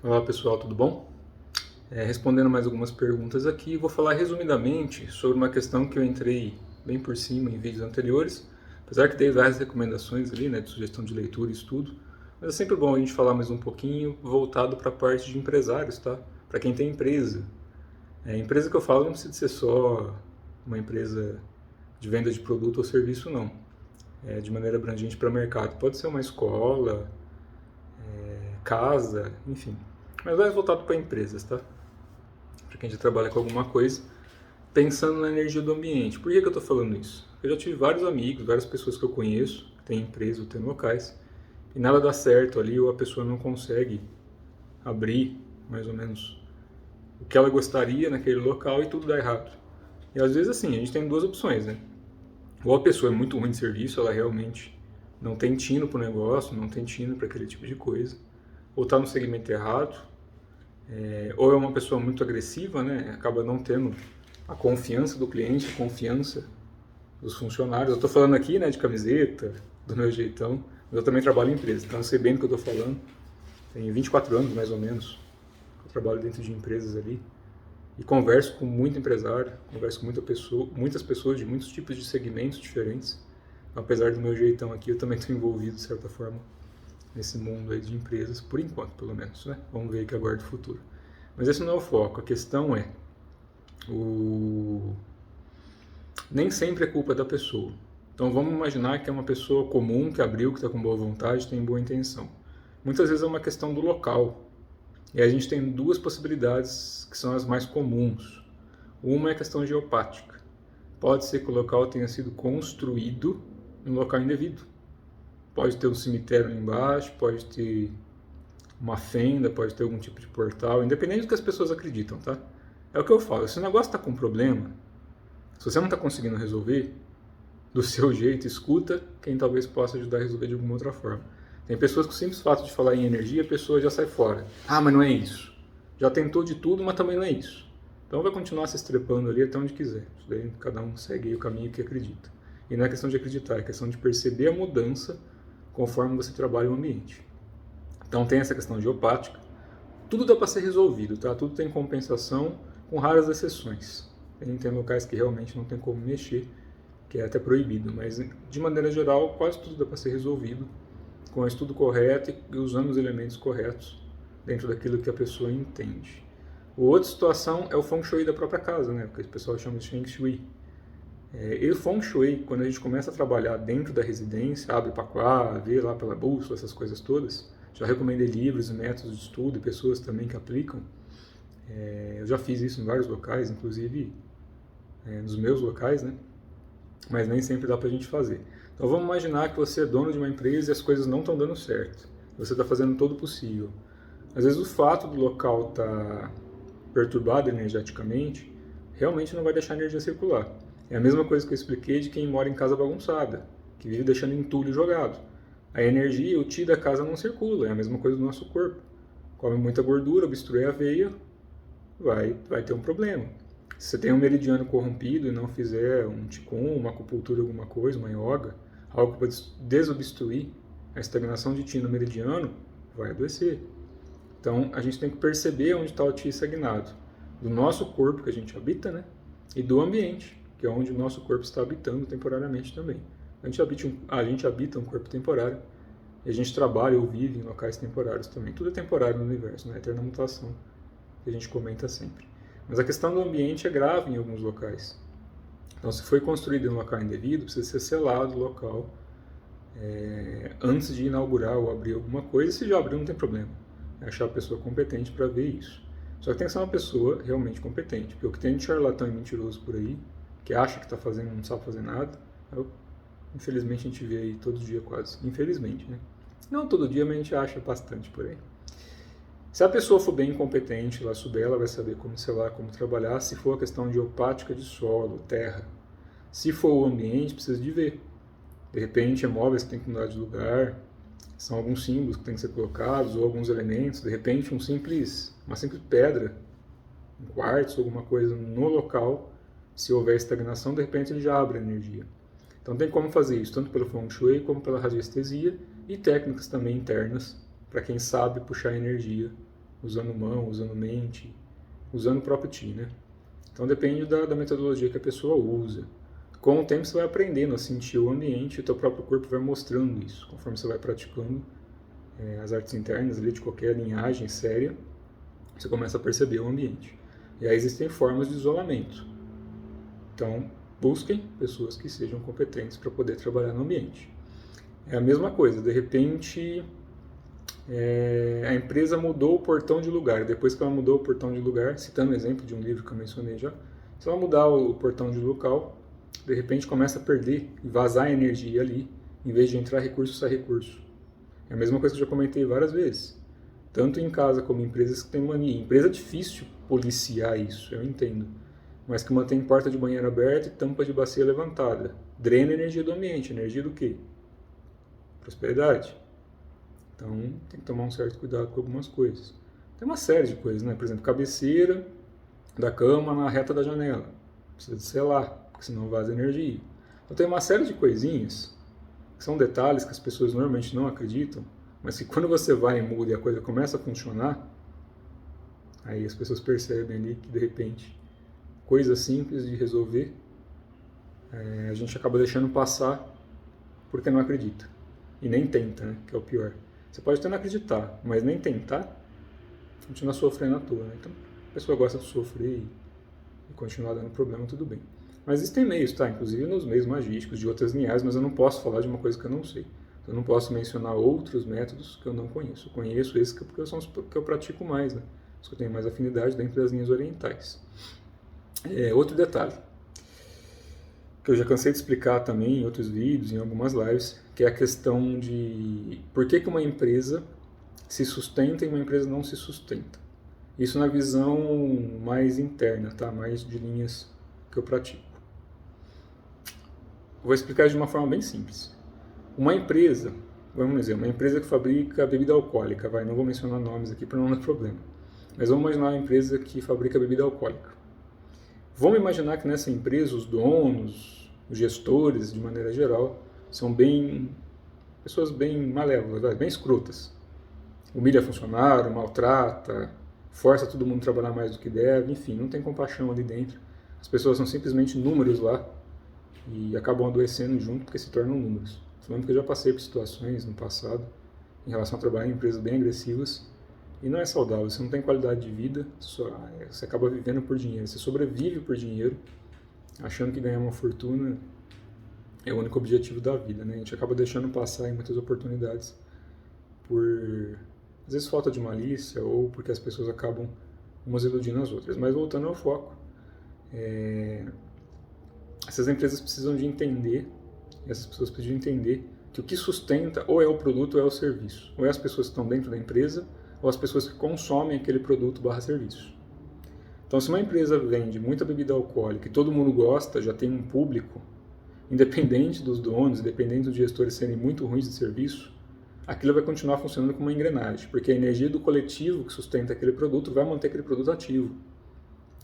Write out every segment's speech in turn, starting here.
Olá pessoal, tudo bom? Respondendo mais algumas perguntas aqui, vou falar resumidamente sobre uma questão que eu entrei bem por cima em vídeos anteriores, apesar que dei várias recomendações ali, né, de sugestão de leitura e estudo, mas é sempre bom a gente falar mais um pouquinho voltado para a parte de empresários, tá? Para quem tem empresa. A empresa que eu falo não precisa ser só uma empresa de venda de produto ou serviço, não. De maneira abrangente para mercado. Pode ser uma escola, casa, enfim. Mas mais voltado para empresas, tá? Para quem já trabalha com alguma coisa, pensando na energia do ambiente. Por que eu estou falando isso? Eu já tive vários amigos, várias pessoas que eu conheço, que têm empresa ou têm locais, e nada dá certo ali, ou a pessoa não consegue abrir, mais ou menos, o que ela gostaria naquele local e tudo dá errado. E às vezes assim, a gente tem duas opções, né? Ou a pessoa é muito ruim de serviço, ela realmente não tem tino para o negócio, não tem tino para aquele tipo de coisa, ou está no segmento errado, ou é uma pessoa muito agressiva, né? Acaba não tendo a confiança do cliente, a confiança dos funcionários. Eu estou falando aqui, né, de camiseta, do meu jeitão, mas eu também trabalho em empresa, então eu sei bem do que eu estou falando. Tenho 24 anos, mais ou menos, que eu trabalho dentro de empresas ali. E converso com muito empresário, converso com muitas pessoas de muitos tipos de segmentos diferentes. Apesar do meu jeitão aqui, eu também estou envolvido, de certa forma, nesse mundo aí de empresas, por enquanto, pelo menos, né? Vamos ver o que aguarda o futuro. Mas esse não é o foco. A questão é, o... nem sempre é culpa da pessoa. Então vamos imaginar que é uma pessoa comum, que abriu, que está com boa vontade, tem boa intenção. Muitas vezes é uma questão do local. E a gente tem duas possibilidades que são as mais comuns. Uma é a questão geopática. Pode ser que o local tenha sido construído em um local indevido. Pode ter um cemitério ali embaixo, pode ter uma fenda, pode ter algum tipo de portal, independente do que as pessoas acreditam, tá? É o que eu falo, se o negócio está com problema, se você não está conseguindo resolver do seu jeito, escuta quem talvez possa ajudar a resolver de alguma outra forma. Tem pessoas que o simples fato de falar em energia, a pessoa já sai fora. Ah, mas não é isso. Já tentou de tudo, mas também não é isso. Então vai continuar se estrepando ali até onde quiser. Isso daí cada um segue o caminho que acredita. E não é questão de acreditar, é questão de perceber a mudança conforme você trabalha o ambiente. Então tem essa questão geopática. Tudo dá para ser resolvido, tá? Tudo tem compensação, com raras exceções. Tem locais que realmente não tem como mexer, que é até proibido, mas de maneira geral quase tudo dá para ser resolvido com o estudo correto e usando os elementos corretos dentro daquilo que a pessoa entende. Outra situação é o Feng Shui da própria casa, né? Porque o pessoal chama de Feng Shui. E o Feng Shui, quando a gente começa a trabalhar dentro da residência, abre Paquá, vê lá pela bússola, essas coisas todas, já recomendei livros e métodos de estudo e pessoas também que aplicam. Eu já fiz isso em vários locais, inclusive nos meus locais, né? Mas nem sempre dá pra gente fazer. Então vamos imaginar que você é dono de uma empresa e as coisas não estão dando certo. Você está fazendo todo o possível. Às vezes o fato do local estar perturbado energeticamente realmente não vai deixar a energia circular. É a mesma coisa que eu expliquei de quem mora em casa bagunçada, que vive deixando entulho jogado. A energia, o Qi da casa não circula, é a mesma coisa do nosso corpo. Come muita gordura, obstrui a veia, vai ter um problema. Se você tem um meridiano corrompido e não fizer um Qigong, uma acupuntura, alguma coisa, uma yoga, algo para desobstruir a estagnação de Qi no meridiano, vai adoecer. Então a gente tem que perceber onde está o Qi estagnado. Do nosso corpo que a gente habita, né? E do ambiente, que é onde o nosso corpo está habitando temporariamente também. A gente habita um corpo temporário e a gente trabalha ou vive em locais temporários também. Tudo é temporário no universo, né? A eterna mutação que a gente comenta sempre. Mas a questão do ambiente é grave em alguns locais. Então, se foi construído em um local indevido, precisa ser selado o local antes de inaugurar ou abrir alguma coisa. Se já abriu, não tem problema. É achar a pessoa competente para ver isso. Só que tem que ser uma pessoa realmente competente. Porque o que tem de charlatão e mentiroso por aí, que acha que está fazendo, não sabe fazer nada, infelizmente a gente vê aí todo dia quase. Infelizmente, né? Não todo dia, mas a gente acha bastante por aí. Se a pessoa for bem competente, ela souber, ela vai saber como selar, como trabalhar. Se for a questão geopática de solo, terra. Se for o ambiente, precisa de ver. De repente, é móveis que tem que mudar de lugar, são alguns símbolos que tem que ser colocados, ou alguns elementos. De repente, uma simples pedra, um quartzo, alguma coisa no local. Se houver estagnação, de repente ele já abre a energia. Então tem como fazer isso, tanto pelo Feng Shui como pela radiestesia e técnicas também internas, para quem sabe puxar energia usando mão, usando mente, usando o próprio Ti, né? Então depende da metodologia que a pessoa usa. Com o tempo você vai aprendendo a sentir o ambiente e o teu próprio corpo vai mostrando isso. Conforme você vai praticando as artes internas ali de qualquer linhagem séria, você começa a perceber o ambiente. E aí existem formas de isolamento. Então busquem pessoas que sejam competentes para poder trabalhar no ambiente. É a mesma coisa, de repente a empresa mudou o portão de lugar. Depois que ela mudou o portão de lugar, citando o exemplo de um livro que eu mencionei já, se ela mudar o portão de local, de repente começa a perder e vazar energia ali, em vez de entrar recurso, sai recurso. É a mesma coisa que eu já comentei várias vezes. Tanto em casa como em empresas que têm mania. Empresa é difícil policiar isso, eu entendo. Mas que mantém porta de banheiro aberta e tampa de bacia levantada. Drena a energia do ambiente. Energia do quê? Prosperidade. Então tem que tomar um certo cuidado com algumas coisas. Tem uma série de coisas, né? Por exemplo, cabeceira da cama na reta da janela. Precisa de selar, porque senão vaza energia. Então tem uma série de coisinhas que são detalhes que as pessoas normalmente não acreditam, mas que quando você vai e muda e a coisa começa a funcionar, aí as pessoas percebem ali que de repente coisas simples de resolver a gente acaba deixando passar porque não acredita. E nem tenta, né? Que é o pior. Você pode até não acreditar, mas nem tentar, continua sofrendo à toa. Né? Então, a pessoa gosta de sofrer e continuar dando problema, tudo bem. Mas existem meios, tá? Inclusive nos meios magísticos de outras linhagens, mas eu não posso falar de uma coisa que eu não sei. Eu não posso mencionar outros métodos que eu não conheço. Eu conheço esses porque são os que eu pratico mais, né? Os que eu tenho mais afinidade dentro das linhas orientais. Outro detalhe, que eu já cansei de explicar também em outros vídeos, em algumas lives, que é a questão de por que uma empresa se sustenta e uma empresa não se sustenta. Isso na visão mais interna, tá? Mais de linhas que eu pratico. Vou explicar de uma forma bem simples. Uma empresa, vamos dizer, uma empresa que fabrica bebida alcoólica, não vou mencionar nomes aqui para não dar problema, mas vamos imaginar uma empresa que fabrica bebida alcoólica. Vamos imaginar que nessa empresa os donos, os gestores, de maneira geral, são pessoas bem malévolas, bem escrotas. Humilha funcionário, maltrata, força todo mundo a trabalhar mais do que deve, enfim, não tem compaixão ali dentro. As pessoas são simplesmente números lá e acabam adoecendo junto porque se tornam números. Falando que eu já passei por situações no passado em relação a trabalhar em empresas bem agressivas e não é saudável, você não tem qualidade de vida, você acaba vivendo por dinheiro, você sobrevive por dinheiro, achando que ganhar uma fortuna é o único objetivo da vida, né? A gente acaba deixando passar em muitas oportunidades por, às vezes, falta de malícia ou porque as pessoas acabam umas iludindo as outras. Mas voltando ao foco, essas empresas precisam de entender, essas pessoas precisam entender que o que sustenta ou é o produto ou é o serviço. Ou é as pessoas que estão dentro da empresa ou as pessoas que consomem aquele produto / serviço. Então, se uma empresa vende muita bebida alcoólica e todo mundo gosta, já tem um público, independente dos donos, independente dos gestores serem muito ruins de serviço, aquilo vai continuar funcionando como uma engrenagem, porque a energia do coletivo que sustenta aquele produto vai manter aquele produto ativo.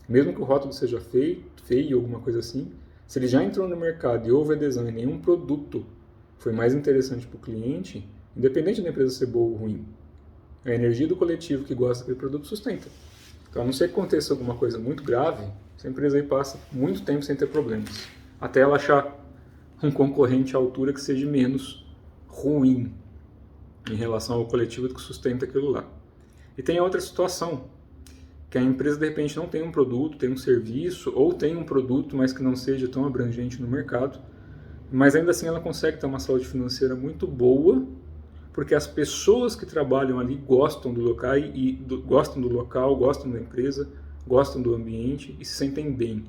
Mesmo que o rótulo seja feio, alguma coisa assim, se ele já entrou no mercado e houve adesão e nenhum produto foi mais interessante para o cliente, independente da empresa ser boa ou ruim, a energia do coletivo que gosta daquele produto sustenta. Então, a não ser que aconteça alguma coisa muito grave, essa empresa aí passa muito tempo sem ter problemas, até ela achar um concorrente à altura que seja menos ruim em relação ao coletivo que sustenta aquilo lá. E tem a outra situação, que a empresa de repente não tem um produto, tem um serviço, ou tem um produto, mas que não seja tão abrangente no mercado, mas ainda assim ela consegue ter uma saúde financeira muito boa, porque as pessoas que trabalham ali gostam do local, gostam da empresa, gostam do ambiente e se sentem bem.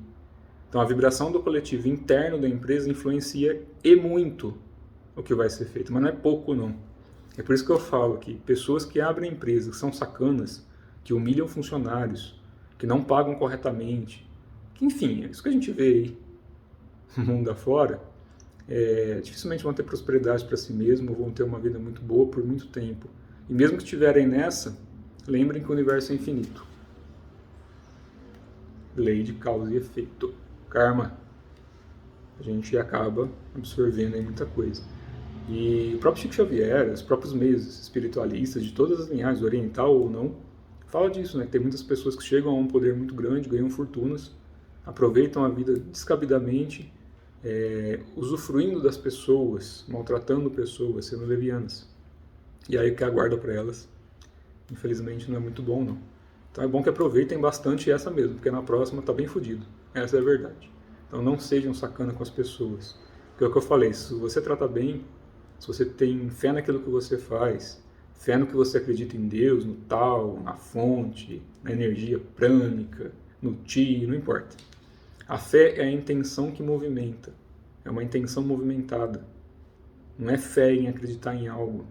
Então a vibração do coletivo interno da empresa influencia e muito o que vai ser feito, mas não é pouco não. É por isso que eu falo que pessoas que abrem empresas, que são sacanas, que humilham funcionários, que não pagam corretamente, que enfim, é isso que a gente vê aí mundo afora, dificilmente vão ter prosperidade para si mesmos, vão ter uma vida muito boa por muito tempo. E mesmo que estiverem nessa, lembrem que o universo é infinito. Lei de causa e efeito. Karma. A gente acaba absorvendo aí muita coisa. E o próprio Chico Xavier, os próprios meios espiritualistas de todas as linhagens, oriental ou não, fala disso, né? Que tem muitas pessoas que chegam a um poder muito grande, ganham fortunas, aproveitam a vida descabidamente, usufruindo das pessoas, maltratando pessoas, sendo levianas. E aí o que aguarda para elas, infelizmente, não é muito bom, não. Então é bom que aproveitem bastante essa mesmo, porque na próxima tá bem fodido. Essa é a verdade. Então não sejam sacana com as pessoas. Porque é o que eu falei, se você trata bem, se você tem fé naquilo que você faz, fé no que você acredita em Deus, no tal, na fonte, na energia prânica, no Ti, não importa. A fé é a intenção que movimenta. É uma intenção movimentada. Não é fé em acreditar em algo.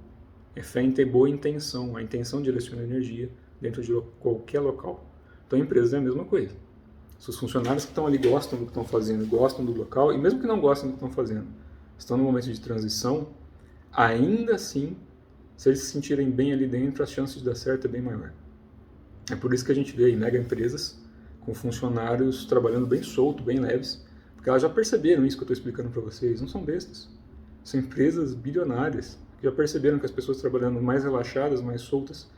É fé em ter boa intenção. A intenção direciona a energia dentro de qualquer local. Então, a empresa é a mesma coisa. Se os funcionários que estão ali gostam do que estão fazendo, gostam do local, e mesmo que não gostem do que estão fazendo, estão no momento de transição, ainda assim, se eles se sentirem bem ali dentro, a chance de dar certo é bem maior. É por isso que a gente vê aí mega empresas com funcionários trabalhando bem solto, bem leves, porque elas já perceberam isso que eu estou explicando para vocês, não são bestas. São empresas bilionárias que já perceberam que as pessoas trabalhando mais relaxadas, mais soltas,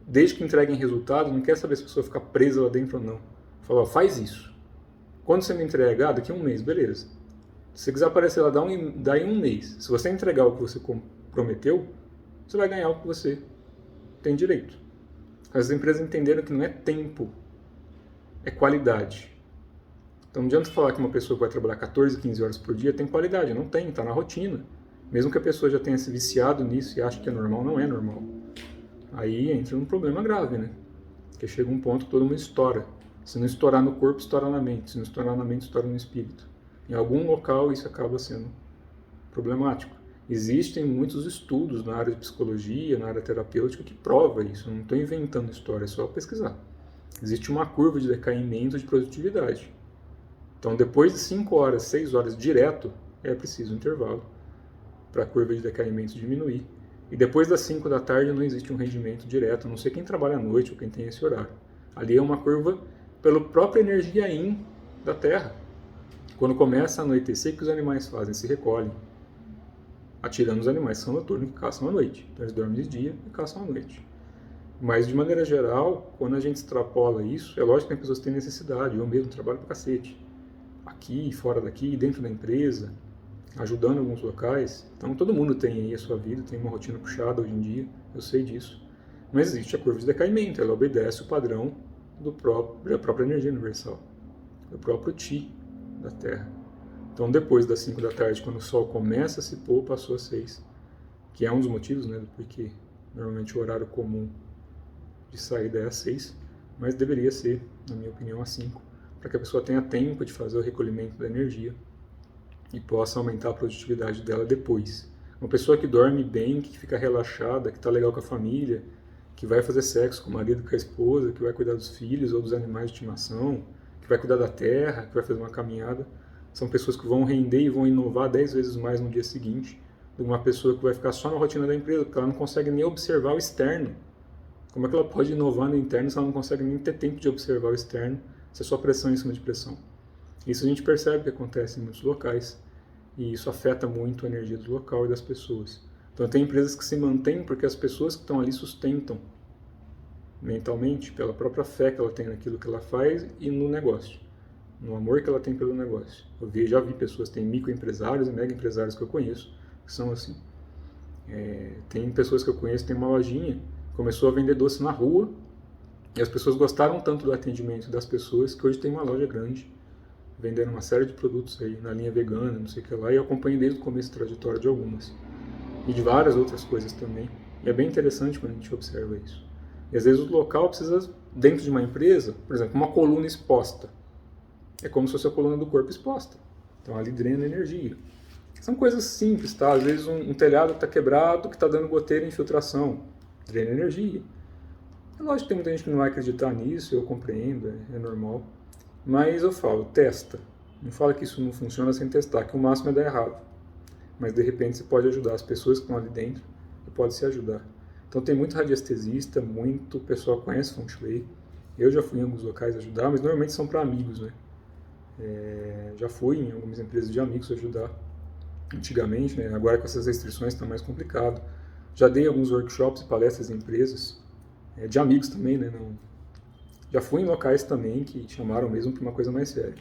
desde que entreguem resultado, não quer saber se a pessoa fica presa lá dentro ou não. Fala, ó, faz isso. Quando você me entregar, daqui a um mês, beleza. Se você quiser aparecer lá, daí um mês. Se você entregar o que você prometeu, você vai ganhar o que você tem direito. As empresas entenderam que não é tempo, é qualidade. Então não adianta falar que uma pessoa que vai trabalhar 14, 15 horas por dia tem qualidade. Não tem, está na rotina. Mesmo que a pessoa já tenha se viciado nisso e ache que é normal, não é normal. Aí entra num problema grave, né? Porque chega um ponto que todo mundo estoura. Se não estourar no corpo, estoura na mente. Se não estourar na mente, estoura no espírito. Em algum local isso acaba sendo problemático. Existem muitos estudos na área de psicologia, na área terapêutica, que prova isso. Eu não estou inventando história, é só pesquisar. Existe uma curva de decaimento de produtividade. Então, depois de 5 horas, 6 horas direto, é preciso um intervalo para a curva de decaimento diminuir. E depois das 5 da tarde não existe um rendimento direto, a não ser quem trabalha à noite ou quem tem esse horário. Ali é uma curva pela própria energia yin da Terra. Quando começa a anoitecer, o que os animais fazem? Se recolhem, atirando os animais que são noturnos, que caçam à noite. Então eles dormem de dia e caçam à noite. Mas, de maneira geral, quando a gente extrapola isso, é lógico que as pessoas têm necessidade. Eu mesmo trabalho pra cacete. Aqui, fora daqui, dentro da empresa, ajudando em alguns locais. Então, todo mundo tem aí a sua vida, tem uma rotina puxada hoje em dia, eu sei disso. Mas existe a curva de decaimento, ela obedece o padrão da própria energia universal, do próprio Ti da Terra. Então, depois das 5 da tarde, quando o Sol começa a se pôr, passou às 6, que é um dos motivos, né, do porquê normalmente o horário comum de saída é às 6, mas deveria ser, na minha opinião, às 5, para que a pessoa tenha tempo de fazer o recolhimento da energia e possa aumentar a produtividade dela depois. Uma pessoa que dorme bem, que fica relaxada, que está legal com a família, que vai fazer sexo com o marido, com a esposa, que vai cuidar dos filhos ou dos animais de estimação, que vai cuidar da terra, que vai fazer uma caminhada, são pessoas que vão render e vão inovar 10 vezes mais no dia seguinte do que uma pessoa que vai ficar só na rotina da empresa, porque ela não consegue nem observar o externo. Como é que ela pode inovar no interno se ela não consegue nem ter tempo de observar o externo, se é só pressão em cima de pressão? Isso a gente percebe que acontece em muitos locais e isso afeta muito a energia do local e das pessoas. Então tem empresas que se mantêm porque as pessoas que estão ali sustentam mentalmente pela própria fé que ela tem naquilo que ela faz e no negócio, no amor que ela tem pelo negócio. Já vi pessoas, tem microempresários e mega empresários que eu conheço que são assim. Tem pessoas que eu conheço, tem uma lojinha, começou a vender doce na rua e as pessoas gostaram tanto do atendimento das pessoas que hoje tem uma loja grande vendendo uma série de produtos aí na linha vegana, não sei o que lá, e eu acompanho desde o começo da trajetória de algumas e de várias outras coisas também. E é bem interessante quando a gente observa isso. E às vezes o local precisa, dentro de uma empresa, por exemplo, uma coluna exposta. É como se fosse a coluna do corpo exposta. Então ali drena energia. São coisas simples, tá? Às vezes um telhado está quebrado, que está dando goteira e infiltração. Drena energia. É lógico que tem muita gente que não vai acreditar nisso, eu compreendo, é normal. Mas eu falo, testa. Não fala que isso não funciona sem testar, que o máximo é dar errado. Mas de repente você pode ajudar as pessoas que estão ali dentro e pode se ajudar. Então tem muito radiestesista, muito pessoal que conhece Feng Shui. Eu já fui em alguns locais ajudar, mas normalmente são para amigos, né? Já fui em algumas empresas de amigos ajudar antigamente, né? Agora com essas restrições está mais complicado. Já dei alguns workshops e palestras em empresas de amigos também, né? Não, já fui em locais também que chamaram mesmo para uma coisa mais séria,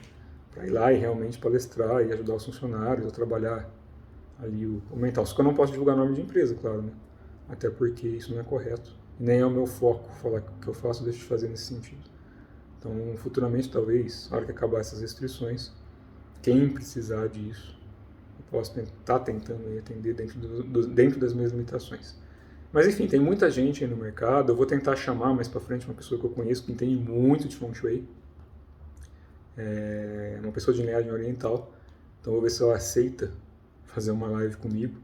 para ir lá e realmente palestrar e ajudar os funcionários a trabalhar ali o mental. Só que eu não posso divulgar nome de empresa, claro, né? Até porque isso não é correto. E nem é o meu foco falar que o que eu faço deixo de fazer nesse sentido. Então, futuramente, talvez, na hora que acabar essas restrições, quem precisar disso, eu posso estar tentando atender dentro das minhas limitações. Mas enfim, tem muita gente aí no mercado. Eu vou tentar chamar mais pra frente uma pessoa que eu conheço que entende muito de Feng Shui. É uma pessoa de linhagem oriental. Então vou ver se ela aceita fazer uma live comigo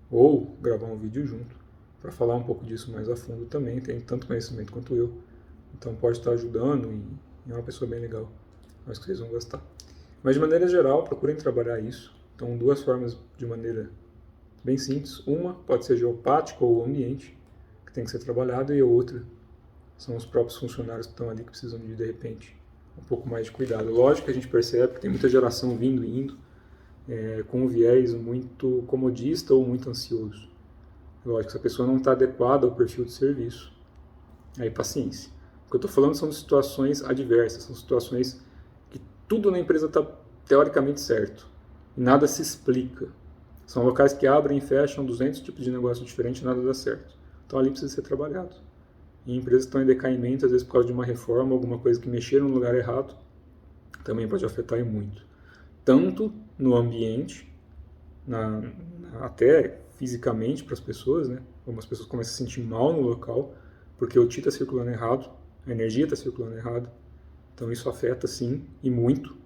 ou gravar um vídeo junto para falar um pouco disso mais a fundo também. Tem tanto conhecimento quanto eu. Então pode estar ajudando e é uma pessoa bem legal. Acho que vocês vão gostar. Mas de maneira geral, procurem trabalhar isso. Então, duas formas de maneira bem simples. Uma pode ser geopática ou o ambiente, que tem que ser trabalhado, e a outra são os próprios funcionários que estão ali que precisam de repente, um pouco mais de cuidado. Lógico que a gente percebe que tem muita geração vindo e indo, com um viés muito comodista ou muito ansioso. Lógico, se a pessoa não está adequada ao perfil de serviço, aí paciência. O que eu estou falando são situações adversas, são situações que tudo na empresa está teoricamente certo e nada se explica. São locais que abrem e fecham 200 tipos de negócio diferentes e nada dá certo. Então ali precisa ser trabalhado. E empresas que estão em decaimento, às vezes por causa de uma reforma, alguma coisa que mexeram no lugar errado, também pode afetar e muito. Tanto no ambiente, até fisicamente para as pessoas, né? Algumas pessoas começam a se sentir mal no local, porque o Qi está circulando errado, a energia está circulando errado. Então isso afeta sim, e muito.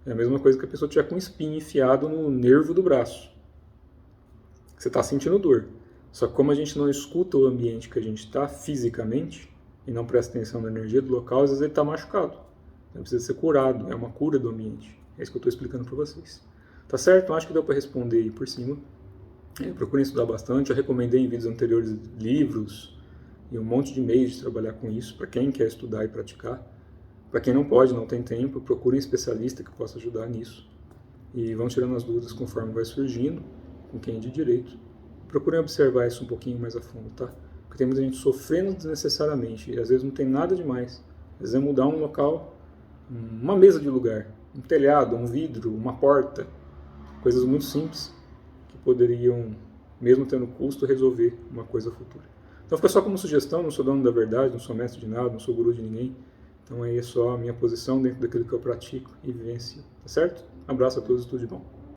É a mesma coisa que a pessoa tiver com um espinho enfiado no nervo do braço. Você está sentindo dor. Só que como a gente não escuta o ambiente que a gente está fisicamente, e não presta atenção na energia do local, às vezes ele está machucado. Então precisa ser curado, é uma cura do ambiente. É isso que eu estou explicando para vocês. Tá certo? Então acho que deu para responder aí por cima. Procurem estudar bastante. Eu recomendei em vídeos anteriores livros e um monte de meios de trabalhar com isso, para quem quer estudar e praticar. Para quem não pode, não tem tempo, procure um especialista que possa ajudar nisso. E vão tirando as dúvidas conforme vai surgindo, com quem é de direito. Procurem observar isso um pouquinho mais a fundo, tá? Porque tem muita gente sofrendo desnecessariamente, e às vezes não tem nada demais. Às vezes é mudar um local, uma mesa de lugar, um telhado, um vidro, uma porta. Coisas muito simples que poderiam, mesmo tendo custo, resolver uma coisa futura. Então fica só como sugestão, não sou dono da verdade, não sou mestre de nada, não sou guru de ninguém. Então aí é só a minha posição dentro daquilo que eu pratico e vivencio, tá certo? Um abraço a todos, tudo de bom.